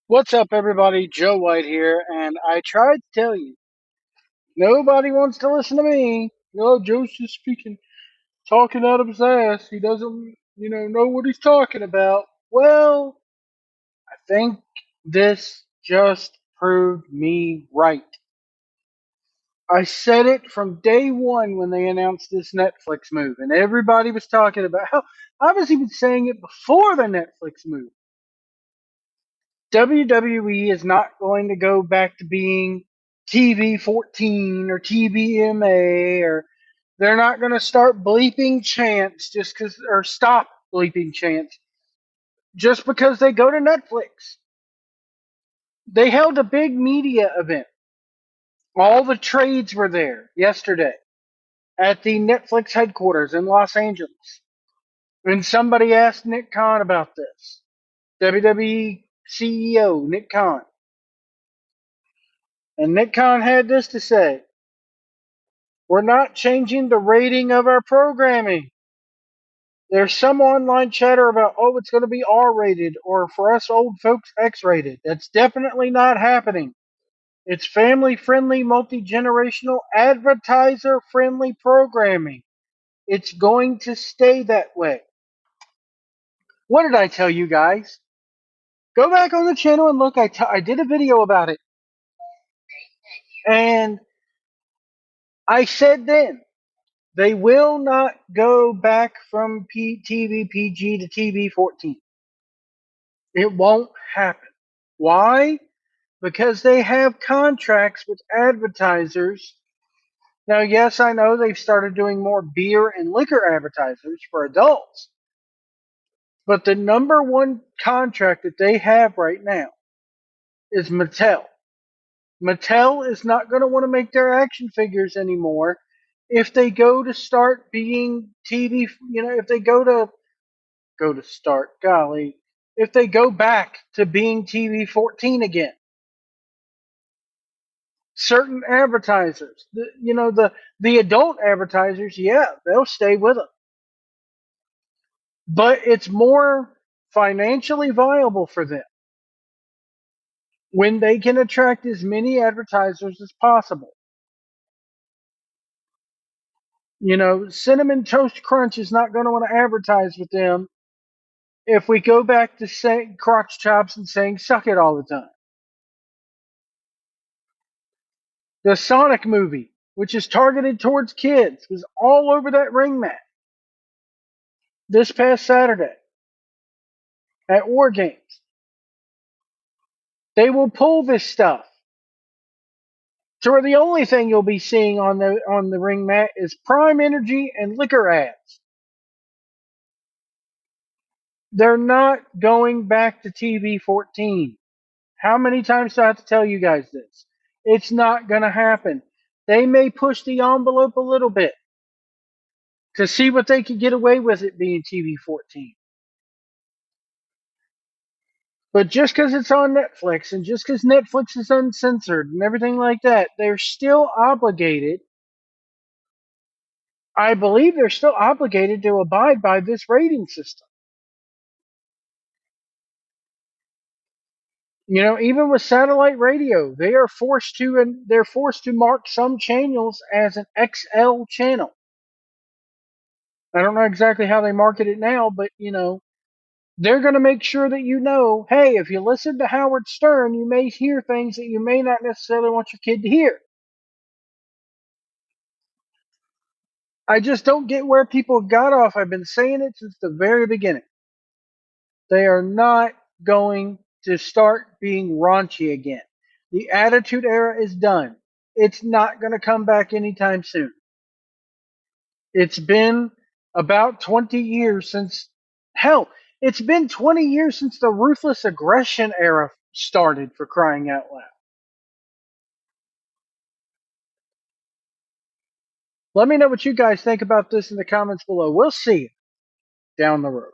What's up, everybody? Joe White here, and I tried to tell you, nobody wants to listen to me. No, Joe's just speaking, talking out of his ass. He doesn't, know what he's talking about. Well, I think this just proved me right. I said it from day one when they announced this Netflix move, and everybody was talking about how I was even saying it before the Netflix move. WWE is not going to go back to being TV 14 or TVMA, or they're not going to start bleeping chants just because, or stop bleeping chants just because they go to Netflix. They held a big media event. All the trades were there yesterday at the Netflix headquarters in Los Angeles. And somebody asked Nick Khan about this. WWE CEO Nick Khan. And Nick Khan had this to say: we're not changing the rating of our programming. There's some online chatter about, oh, it's going to be R rated, or for us old folks, X rated. That's definitely not happening. It's family friendly, multi generational, advertiser friendly programming. It's going to stay that way. What did I tell you guys? Go back on the channel and look. I did a video about it. And I said then, they will not go back from TV PG to TV 14. It won't happen. Why? Because they have contracts with advertisers. Now, yes, I know they've started doing more beer and liquor advertisers for adults, but the number one contract that they have right now is Mattel. Mattel is not going to want to make their action figures anymore if they go to start being TV, if they go to start, golly, if they go back to being TV 14 again. Certain advertisers, the adult advertisers, yeah, they'll stay with them, but it's more financially viable for them when they can attract as many advertisers as possible. Cinnamon Toast Crunch is not going to want to advertise with them if we go back to saying crotch chops and saying suck it all the time. The Sonic movie, which is targeted towards kids, was all over that ring mat this past Saturday at War Games. They will pull this stuff. So where the only thing you'll be seeing on the ring mat is Prime Energy and liquor ads. They're not going back to TV 14. How many times do I have to tell you guys this? It's not going to happen. They may push the envelope a little bit to see what they can get away with it being TV 14. But just because it's on Netflix and just because Netflix is uncensored and everything like that, they're still obligated. I believe they're still obligated to abide by this rating system. Even with satellite radio, they're forced to mark some channels as an XL channel. I don't know exactly how they market it now, but they're going to make sure that hey, if you listen to Howard Stern, you may hear things that you may not necessarily want your kid to hear. I just don't get where people got off. I've been saying it since the very beginning. They are not going to start being raunchy again. The Attitude Era is done. It's not going to come back anytime soon. It's been about 20 years since, hell, it's been 20 years since the Ruthless Aggression Era started, for crying out loud. Let me know what you guys think about this in the comments below. We'll see you down the road.